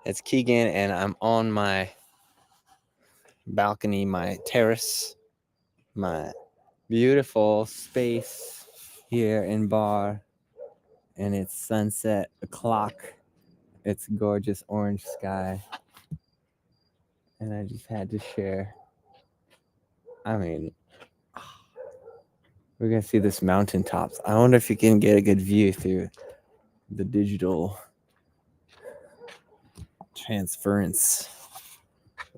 It's Keegan, and I'm on my balcony, my terrace, my beautiful space here in Bar, and it's sunset o'clock. It's gorgeous orange sky, and I just had to share. I mean, we're gonna see this mountaintops. I wonder if you can get a good view through the digital transference.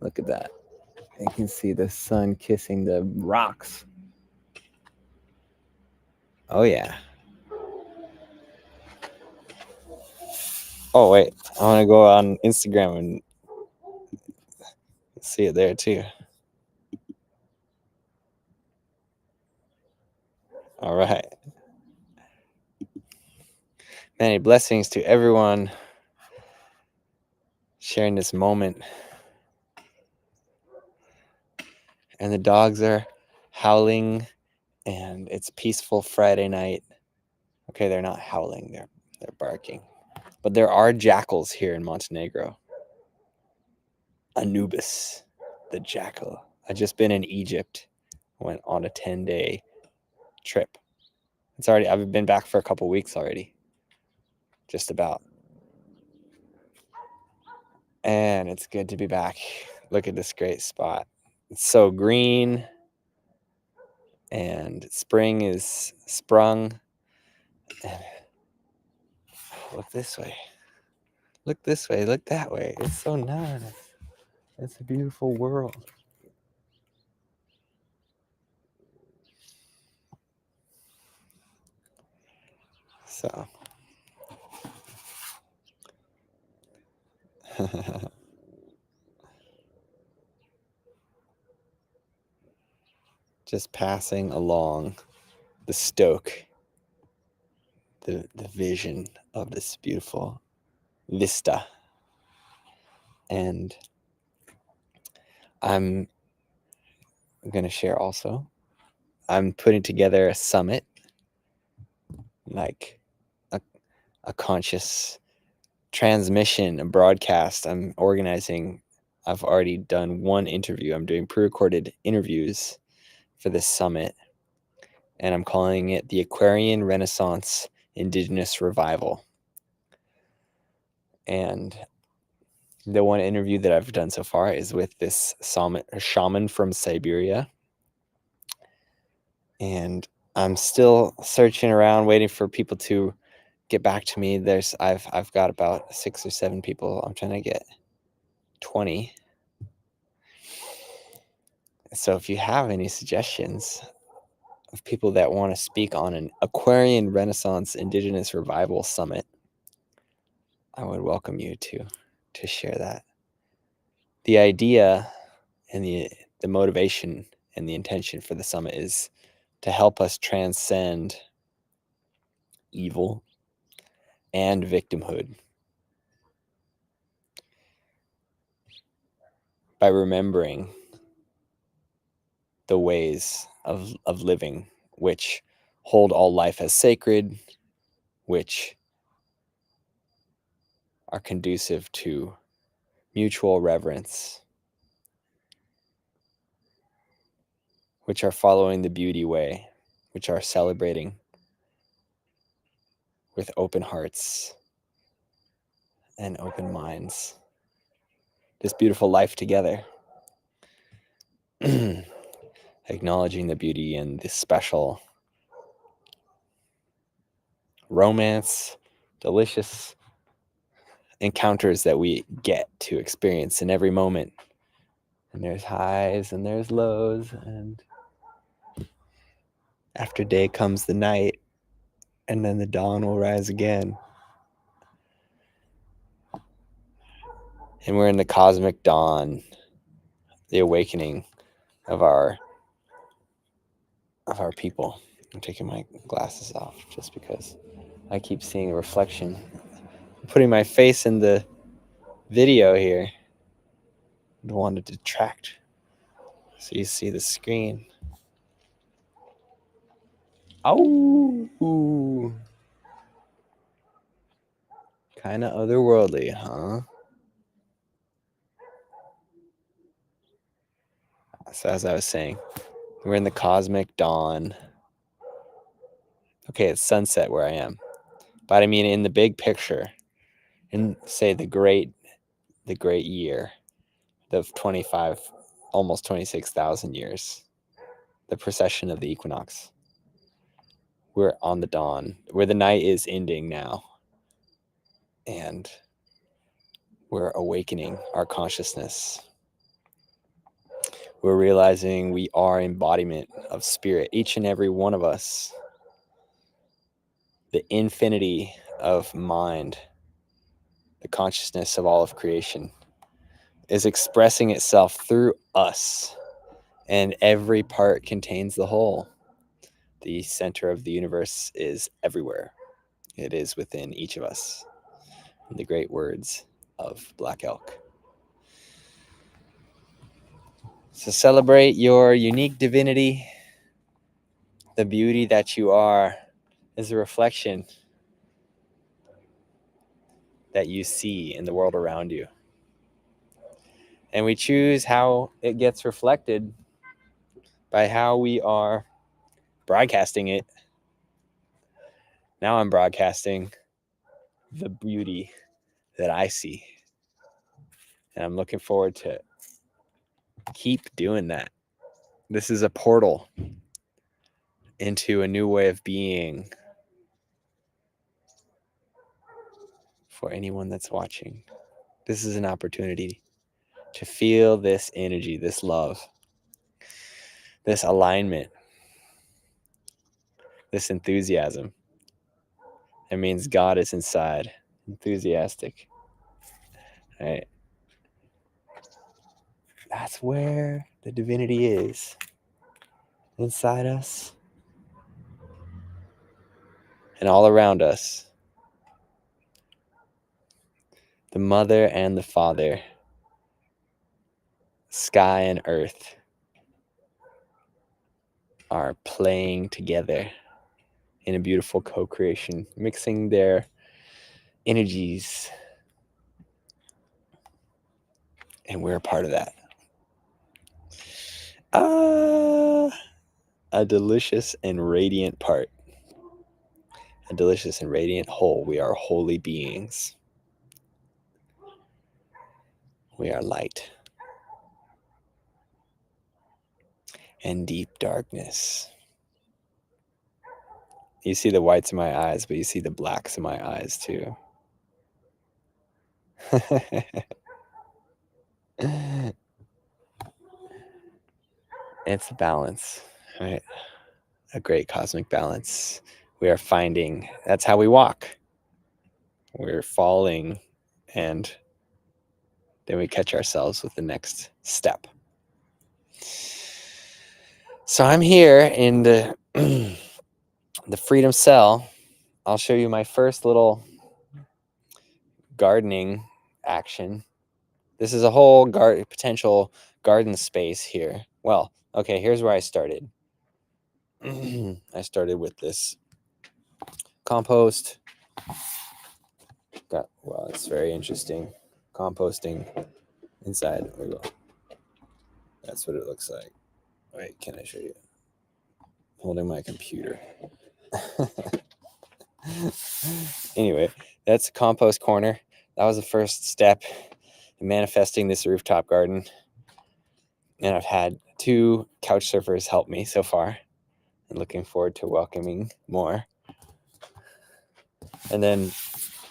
Look at that. You can see the sun kissing the rocks. Oh yeah. Oh wait, I want to go on Instagram and see it there too. All right. Many blessings to everyone sharing this moment. And the dogs are howling, and it's peaceful Friday night. Okay, they're not howling, they're barking. But there are jackals here in Montenegro. Anubis, the jackal. I've just been in Egypt. Went on a 10-day trip. I've been back for a couple weeks already. Just about. And it's good to be back. Look at this great spot. It's so green. And spring is sprung. Look this way. Look this way. Look that way. It's so nice. It's a beautiful world. So. Just passing along the Stoke, the vision of this beautiful vista. And I'm going to share also, I'm putting together a summit, like a conscious transmission, a broadcast. I'm organizing. I've already done one interview. I'm doing pre-recorded interviews for this summit, and I'm calling it the Aquarian Renaissance Indigenous Revival. And the one interview that I've done so far is with this shaman from Siberia. And I'm still searching around, waiting for people to get back to me. I've got about 6 or 7 people. I'm trying to get 20. So if you have any suggestions of people that want to speak on an Aquarian Renaissance Indigenous Revival Summit, I would welcome you to share that. The idea and the motivation and the intention for the summit is to help us transcend evil and victimhood by remembering the ways of living which hold all life as sacred, which are conducive to mutual reverence, which are following the beauty way, which are celebrating with open hearts and open minds this beautiful life together. Acknowledging the beauty and the special romance, delicious encounters that we get to experience in every moment. And there's highs and there's lows, and after day comes the night, and then the dawn will rise again. And we're in the cosmic dawn, the awakening of our people. I'm taking my glasses off just because I keep seeing a reflection. I'm putting my face in the video here. I don't want to detract. So you see the screen. Oh, kind of otherworldly, huh? So as I was saying, we're in the cosmic dawn. Okay, it's sunset where I am. But I mean in the big picture, in say the great year of 25, almost 26,000 years, the precession of the equinox. We're on the dawn, where the night is ending now. And we're awakening our consciousness. We're realizing we are embodiment of spirit, each and every one of us. The infinity of mind, the consciousness of all of creation, is expressing itself through us, and every part contains the whole. The center of the universe is everywhere. It is within each of us. In the great words of Black Elk. So celebrate your unique divinity. The beauty that you are is a reflection that you see in the world around you. And we choose how it gets reflected by how we are broadcasting it. Now I'm broadcasting the beauty that I see. And I'm looking forward to keep doing that. This is a portal into a new way of being for anyone that's watching. This is an opportunity to feel this energy, this love, this alignment, this enthusiasm. It means God is inside, enthusiastic. Right? That's where the divinity is, inside us and all around us. The mother and the father, sky and earth, are playing together in a beautiful co-creation, mixing their energies. And we're a part of that. A delicious and radiant part. A delicious and radiant whole. We are holy beings. We are light. And deep darkness. You see the whites in my eyes, but you see the blacks in my eyes too. It's a balance, right? A great cosmic balance. We are finding, that's how we walk. We're falling, and then we catch ourselves with the next step. So I'm here in the the Freedom Cell. I'll show you my first little gardening action. This is a whole potential garden space here. Well, okay, here's where I started. I started with this compost. Well, it's very interesting. Composting inside. That's what it looks like. Wait, can I show you? Holding my computer. Anyway, that's a compost corner. That was the first step in manifesting this rooftop garden. And I've had 2 couch surfers help me so far. And looking forward to welcoming more. And then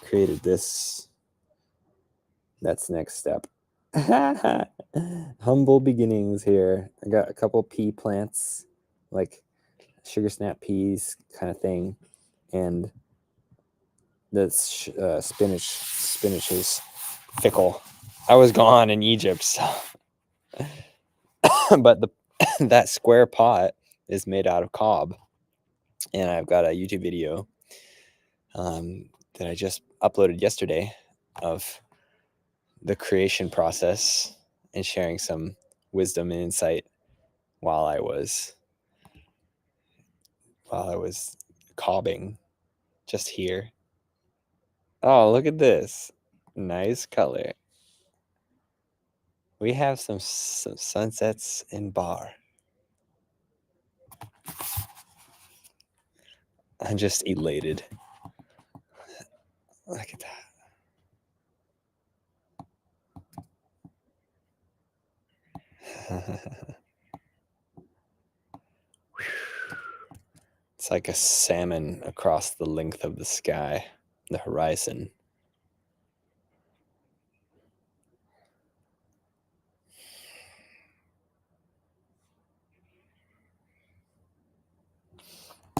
created this. That's the next step. Humble beginnings here. I got a couple pea plants, like sugar snap peas kind of thing. And the spinach is fickle. I was gone in Egypt, so. But that square pot is made out of cob. And I've got a YouTube video that I just uploaded yesterday of the creation process and sharing some wisdom and insight while I was cobbing just here. Oh, look at this. Nice color. We have some sunsets in Bar. I'm just elated. Look at that. It's like a salmon across the length of the sky, the horizon.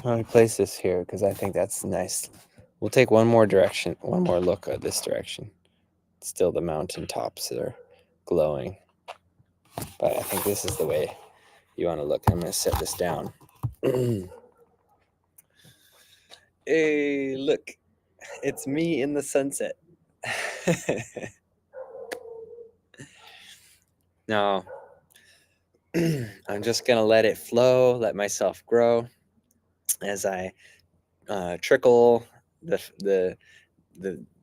Let me place this here because I think that's nice. We'll take one more look at this direction. Still the mountain tops that are glowing. But I think this is the way you want to look. I'm going to set this down. Hey, look. It's me in the sunset. No. I'm just going to let it flow, let myself grow as I trickle the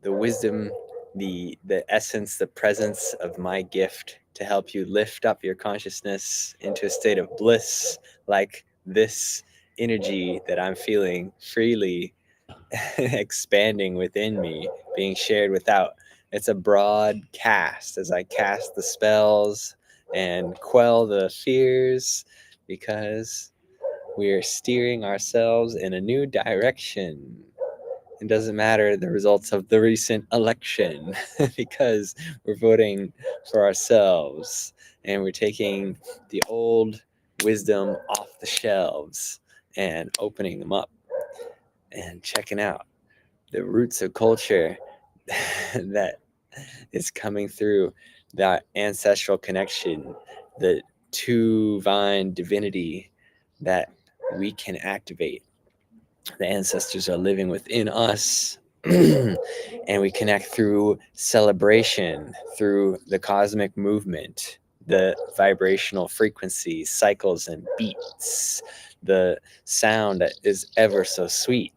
wisdom, the essence, the presence of my gift to help you lift up your consciousness into a state of bliss, like this energy that I'm feeling freely expanding within me, being shared without. It's a broad cast as I cast the spells and quell the fears, because we are steering ourselves in a new direction. It doesn't matter the results of the recent election because we're voting for ourselves and we're taking the old wisdom off the shelves and opening them up and checking out the roots of culture that is coming through, that ancestral connection, the two-vine divinity that we can activate. The ancestors are living within us. And we connect through celebration, through the cosmic movement, the vibrational frequencies, cycles, and beats, the sound that is ever so sweet.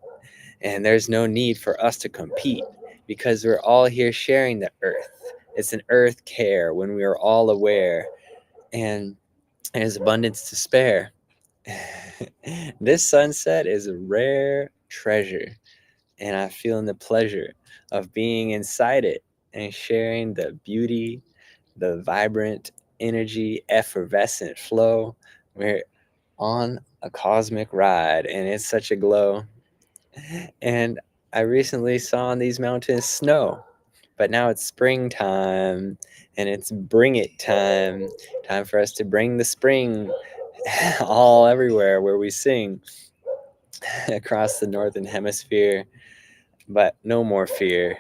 And there's no need for us to compete because we're all here sharing the earth. It's an earth care when we are all aware, and there's abundance to spare. This sunset is a rare treasure, and I'm feeling the pleasure of being inside it and sharing the beauty, the vibrant energy, effervescent flow. We're on a cosmic ride, and it's such a glow. And I recently saw on these mountains snow, but now it's springtime and it's bring it time. Time for us to bring the spring all everywhere where we sing across the northern hemisphere. But no more fear.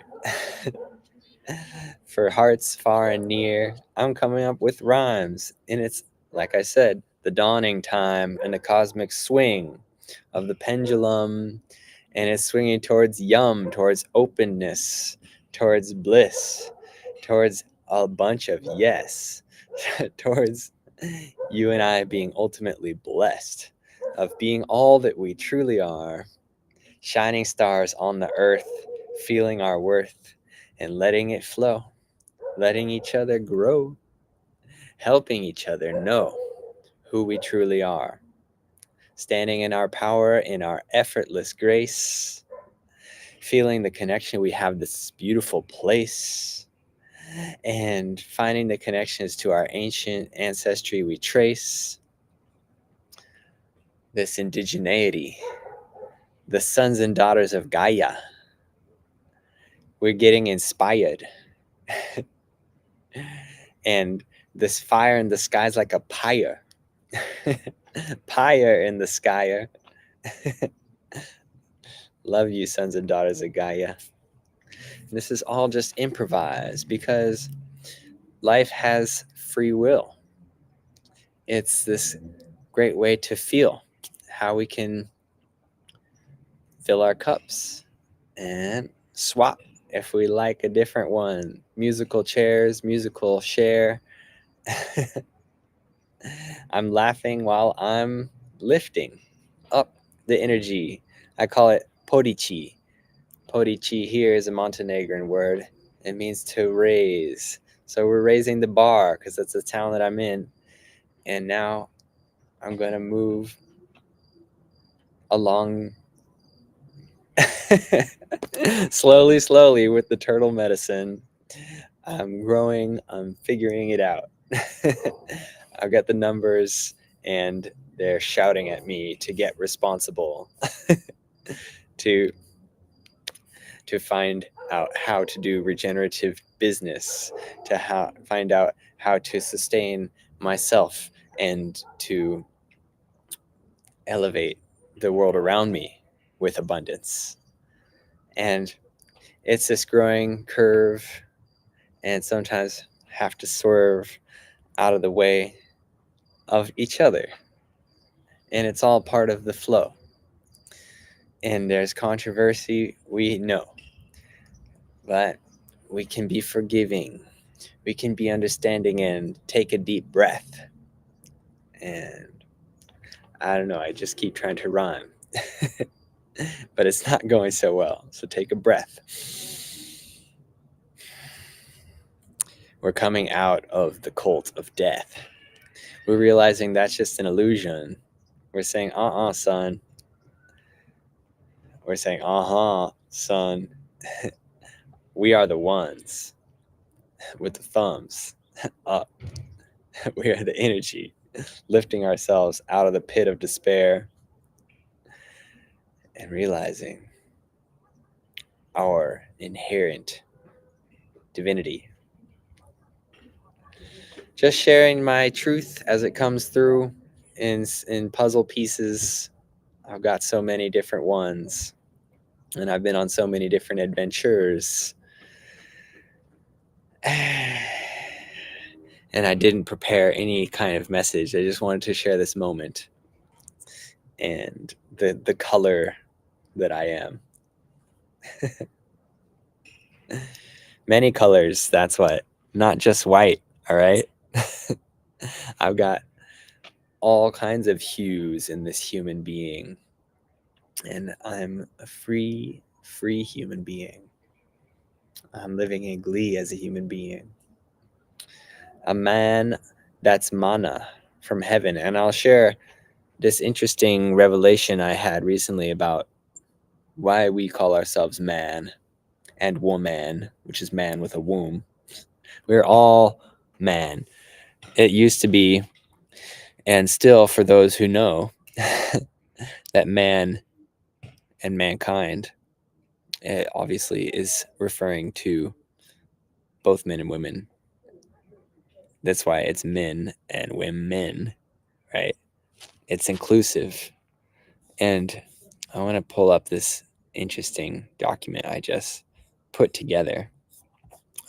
For hearts far and near, I'm coming up with rhymes. And it's, like I said, the dawning time and the cosmic swing of the pendulum. And it's swinging towards yum, towards openness, towards bliss, towards a bunch of yes, towards you and I being ultimately blessed, of being all that we truly are, shining stars on the earth, feeling our worth and letting it flow, letting each other grow, helping each other know who we truly are, standing in our power, in our effortless grace, feeling the connection we have this beautiful place, and finding the connections to our ancient ancestry we trace, this indigeneity, the sons and daughters of Gaia. We're getting inspired. And this fire in the sky is like a pyre. Pyre in the sky. Love you, sons and daughters of Gaia. This is all just improvised because life has free will. It's this great way to feel how we can fill our cups and swap if we like a different one. Musical chairs, musical share. I'm laughing while I'm lifting up the energy. I call it podichi. Podichi here is a Montenegrin word. It means to raise. So we're raising the bar because that's the town that I'm in. And now I'm going to move along slowly with the turtle medicine. I'm growing, I'm figuring it out. I've got the numbers and they're shouting at me to get responsible, to find out how to do regenerative business, to find out how to sustain myself and to elevate the world around me with abundance. And it's this growing curve, and sometimes have to swerve out of the way of each other. And it's all part of the flow. And there's controversy, we know. But we can be forgiving. We can be understanding and take a deep breath. And I don't know, I just keep trying to rhyme. But it's not going so well. So take a breath. We're coming out of the cult of death. We're realizing that's just an illusion. We're saying, son. We're saying, son. We are the ones with the thumbs up. We are the energy lifting ourselves out of the pit of despair and realizing our inherent divinity. Just sharing my truth as it comes through in puzzle pieces. I've got so many different ones, and I've been on so many different adventures. And I didn't prepare any kind of message. I just wanted to share this moment and the color that I am. Many colors, that's what. Not just white, all right? I've got all kinds of hues in this human being. And I'm a free human being. I'm living in glee as a human being. A man that's mana from heaven. And I'll share this interesting revelation I had recently about why we call ourselves man and woman, which is man with a womb. We're all man. It used to be, and still for those who know, that man and mankind, it obviously is referring to both men and women. That's why it's men and women, right? It's inclusive. And I want to pull up this interesting document I just put together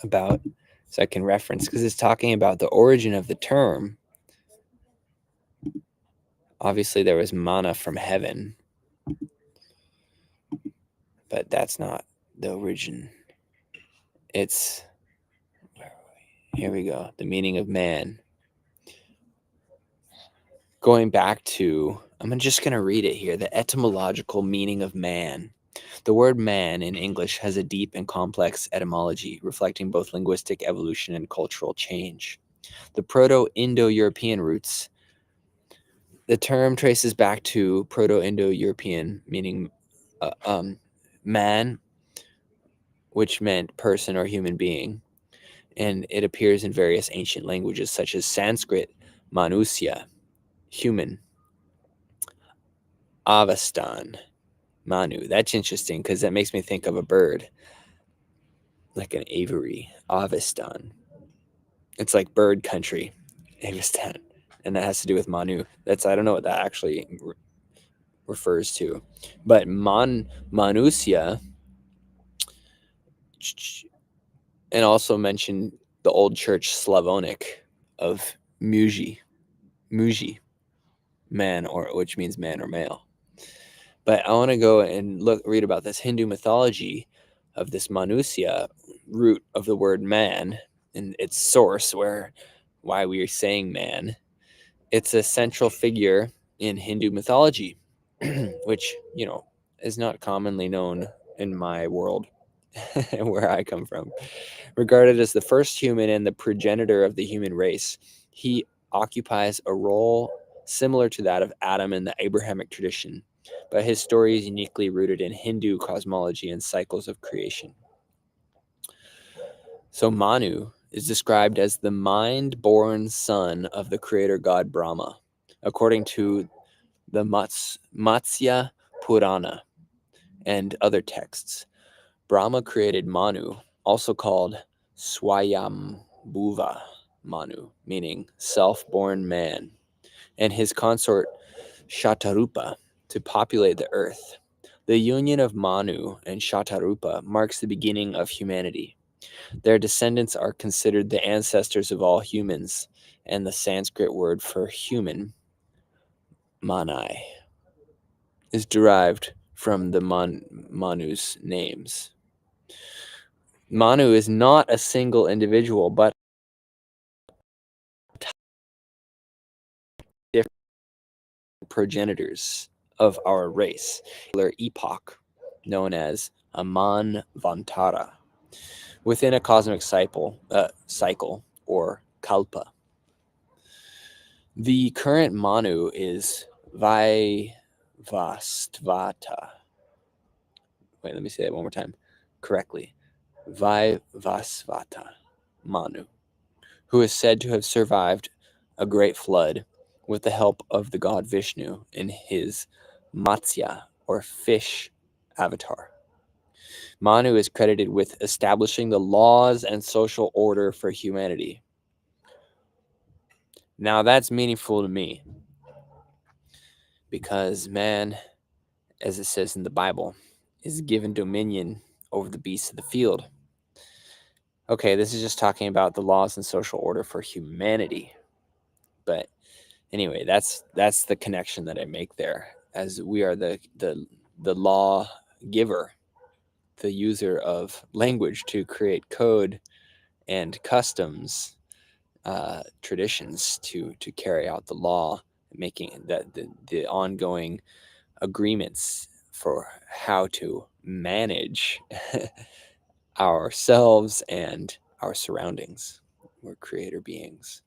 about, so I can reference, because it's talking about the origin of the term. Obviously, there was manna from heaven, but that's not the origin. It's, here we go, the meaning of man. Going back to, I'm just going to read it here, the etymological meaning of man. The word man in English has a deep and complex etymology, reflecting both linguistic evolution and cultural change. The Proto-Indo-European roots. The term traces back to Proto-Indo-European, meaning man, which meant person or human being. And it appears in various ancient languages such as Sanskrit, Manusya, human, Avestan, Manu. That's interesting because that makes me think of a bird, like an aviary, Avestan. It's like bird country, Avestan, and that has to do with Manu. I don't know what that actually refers to, but Manusya, and also mention the old church Slavonic of Muji, man, or which means man or male. But I want to go and read about this Hindu mythology of this Manusya, root of the word man, and its source, why we are saying man. It's a central figure in Hindu mythology, which, is not commonly known in my world, where I come from, regarded as the first human and the progenitor of the human race. He occupies a role similar to that of Adam in the Abrahamic tradition, but his story is uniquely rooted in Hindu cosmology and cycles of creation. So Manu is described as the mind-born son of the creator god Brahma, according to the Matsya Purana and other texts. Brahma created Manu, also called Swayambhuva Manu, meaning self-born man, and his consort Shatarupa to populate the earth. The union of Manu and Shatarupa marks the beginning of humanity. Their descendants are considered the ancestors of all humans, and the Sanskrit word for human, Manai, is derived from the Manu's names. Manu is not a single individual, but different progenitors of our race, a epoch known as a Manvantara, within a cosmic cycle or kalpa. The current Manu is Vaivastvata. Wait, let me say that one more time correctly. Vaivasvata Manu, who is said to have survived a great flood with the help of the god Vishnu in his Matsya, or fish, avatar. Manu is credited with establishing the laws and social order for humanity. Now that's meaningful to me because man, as it says in the Bible, is given dominion over the beasts of the field. Okay, this is just talking about the laws and social order for humanity. But anyway, that's the connection that I make there, as we are the law giver, the user of language to create code and customs, traditions to carry out the law, making that the ongoing agreements for how to manage ourselves and our surroundings. We're creator beings.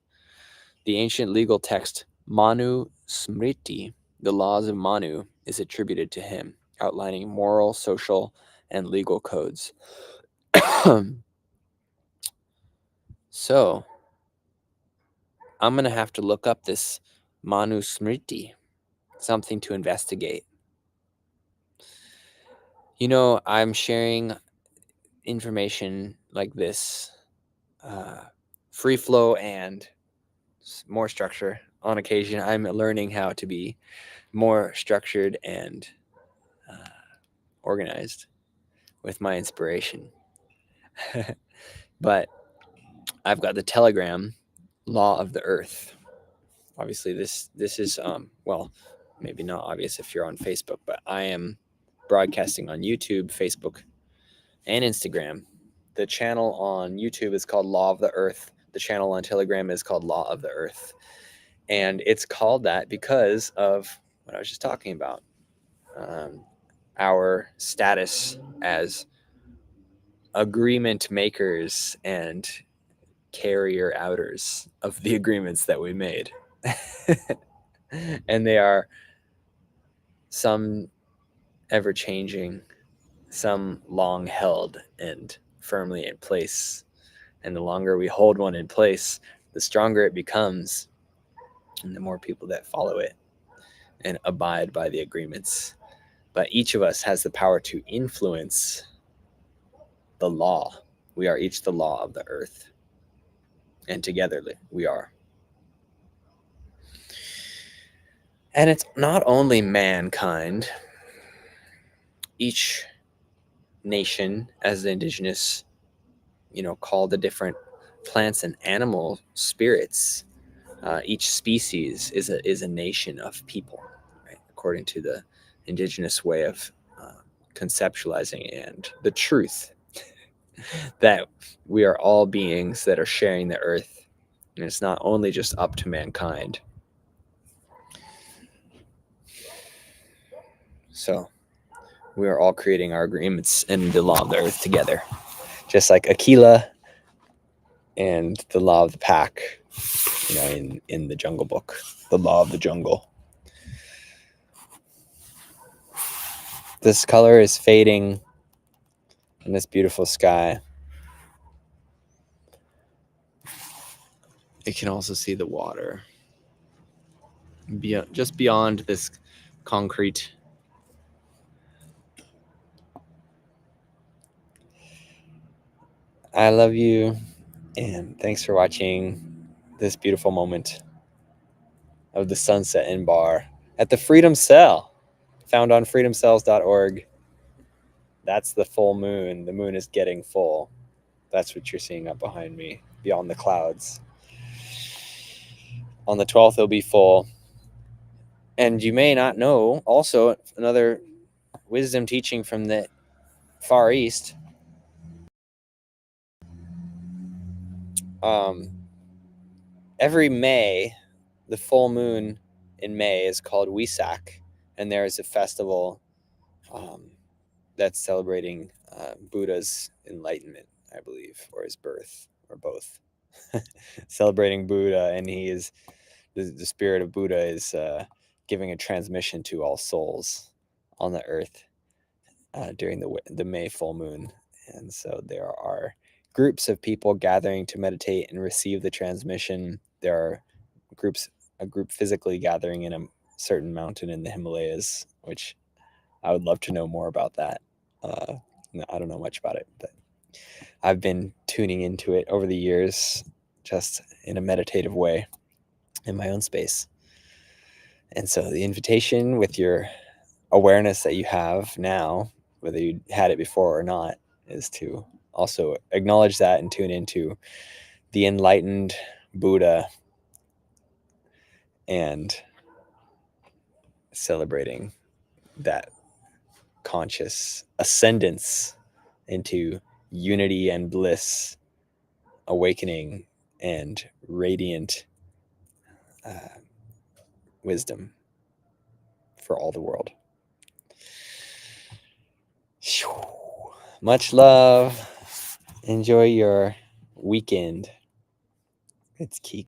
The ancient legal text Manu Smriti, the laws of Manu, is attributed to him, outlining moral, social, and legal codes. So, I'm going to have to look up this Manu Smriti, something to investigate. You know, I'm sharing information like this, free flow and more structure. On occasion, I'm learning how to be more structured and organized with my inspiration. But I've got the Telegram Law of the Earth. Obviously, this is well, maybe not obvious if you're on Facebook, but I am broadcasting on YouTube, Facebook, and Instagram. The channel on YouTube is called Law of the Earth. The channel on Telegram is called Law of the Earth. And it's called that because of what I was just talking about. Our status as agreement makers and carrier outers of the agreements that we made. And they are some ever changing, some long held and firmly in place. And the longer we hold one in place, the stronger it becomes, and the more people that follow it and abide by the agreements. But each of us has the power to influence the law. We are each the law of the earth. And together we are. And it's not only mankind. Each nation, as the indigenous, call the different plants and animal spirits, each species is a nation of people, right? According to the indigenous way of conceptualizing and the truth that we are all beings that are sharing the earth, and it's not only just up to mankind. So We are all creating our agreements in the law of the earth together. Just like Aquila and the law of the pack, in the Jungle Book, the law of the jungle. This color is fading in this beautiful sky. You can also see the water just beyond this concrete. I love you, and thanks for watching this beautiful moment of the sunset in bar at the Freedom Cell, found on freedomcells.org. That's the full moon. The moon is getting full. That's what you're seeing up behind me, beyond the clouds. On the 12th, it'll be full. And you may not know, also, another wisdom teaching from the Far East. Every May, the full moon in May is called Wesak, and there is a festival that's celebrating Buddha's enlightenment, I believe, or his birth, or both. Celebrating Buddha, and he is the spirit of Buddha is giving a transmission to all souls on the earth during the May full moon. And so there are groups of people gathering to meditate and receive the transmission. There are a group physically gathering in a certain mountain in the Himalayas, which I would love to know more about that. No, I don't know much about it, but I've been tuning into it over the years, just in a meditative way in my own space. And so the invitation, with your awareness that you have now, whether you had it before or not, is to also acknowledge that and tune into the enlightened Buddha and celebrating that conscious ascendance into unity and bliss, awakening and radiant wisdom for all the world. Much love. Enjoy your weekend. It's key.